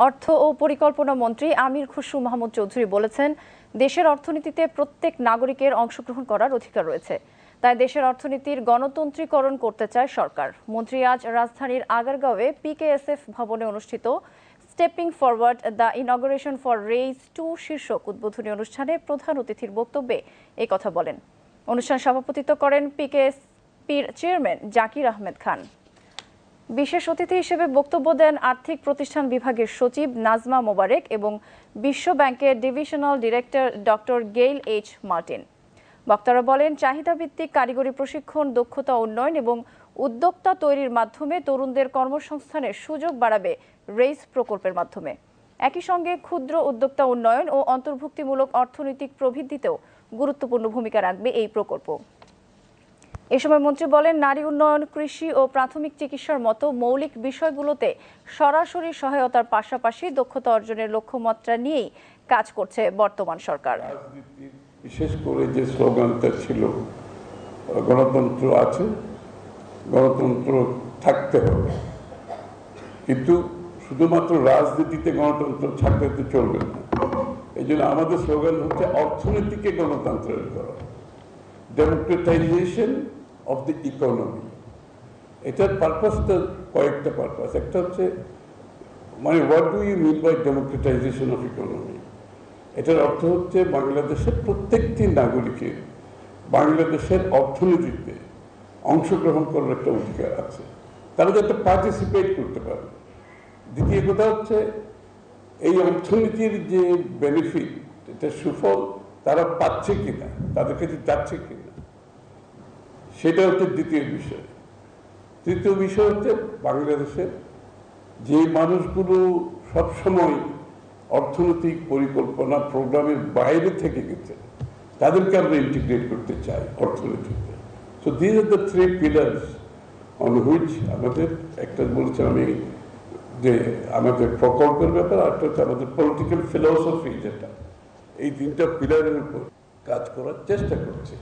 অর্থ ও পরিকল্পনা মন্ত্রী আমির খুসরু মাহমুদ চৌধুরী বলেছেন, দেশের অর্থনীতিতে প্রত্যেক নাগরিকের অংশগ্রহণ করার অধিকার রয়েছে। তাই দেশের অর্থনীতির গণতন্ত্রীকরণ করতে চায় সরকার। মন্ত্রী আজ রাজধানীর আগারগাঁওয়ে পিকেএসএফ ভবনে অনুষ্ঠিত stepping forward the inauguration for raise 2 শীর্ষক উদ্বোধনী অনুষ্ঠানে প্রধান অতিথির বক্তব্যে কথা বলেন। অনুষ্ঠানে সভাপতিত্ব করেন পিকেএসপির চেয়ারম্যান জাকির আহমেদ খান। বিশেষ অতিথি হিসেবে বক্তব্য দেন আর্থিক প্রতিষ্ঠান বিভাগের সচিব নাজমা মোবারক এবং বিশ্ব ব্যাংকের divisional director doctor Gail H Martin. বক্তারা বলেন, চাহিদাভিত্তিক কারিগরি প্রশিক্ষণ, দক্ষতা উন্নয়ন এবং উদ্যোক্তা তৈরির মাধ্যমে তরুণদের কর্মসংস্থানের সুযোগ বাড়াবে রেইজ প্রকল্পের মাধ্যমে। একই সঙ্গে ক্ষুদ্র উদ্যোক্তা উন্নয়ন ও অন্তর্ভুক্তিমূলক অর্থনৈতিক প্রবৃদ্ধিতেও গুরুত্বপূর্ণ ভূমিকা রাখবে এই প্রকল্প। এ সময় মন্ত্রী বলেন, নারী উন্নয়ন, কৃষি ও প্রাথমিক চিকিৎসার মতো মৌলিক বিষয়গুলোতে সরাসরি সহায়তার পাশাপাশি দক্ষতা অর্জনের লক্ষ্যমাত্রা নিয়েই কাজ করছে বর্তমান সরকার। বিশেষ করে যে স্লোগানটা ছিল, গণতন্ত্র আছে, গণতন্ত্র থাকতে হবে, কিন্তু শুধুমাত্র রাজনীতিতে গণতন্ত্র থাকতে তো চলবে না। এই জন্য আমাদের স্লোগান হচ্ছে অর্থনীতিকে গণতন্ত্রের করা, ডেমোক্রেটাইজেশন অফ দ্য ইকোনমি। এটার পারপাসটা কয়েকটা পারপাস। একটা হচ্ছে, মানে what do you mean by democratisation of economy? এটার অর্থ হচ্ছে বাংলাদেশের প্রত্যেকটি নাগরিকের বাংলাদেশের অর্থনীতিতে অংশগ্রহণ করার একটা অধিকার আছে, তারা যাতে পার্টিসিপেট করতে পারে। দ্বিতীয় কথা হচ্ছে, এই অর্থনীতির যে বেনিফিট, এটা সুফল তারা পাচ্ছে কিনা, তাদের কাছে যাচ্ছে কিনা, সেটা হচ্ছে দ্বিতীয় বিষয়। তৃতীয় বিষয় হচ্ছে, বাংলাদেশের যে মানুষগুলো সবসময় অর্থনৈতিক পরিকল্পনা প্রোগ্রামের বাইরে থেকে গেছে, তাদেরকে আমরা ইন্টিগ্রেট করতে চাই অর্থনীতিতে। So this are the three pillars on which আমাদের, একটা বলছি আমি যে আমাদের প্রকল্পের ব্যাপার, একটা হচ্ছে আমাদের পলিটিক্যাল ফিলসফি, যেটা এই তিনটা পিলারের উপর কাজ করার চেষ্টা করছে।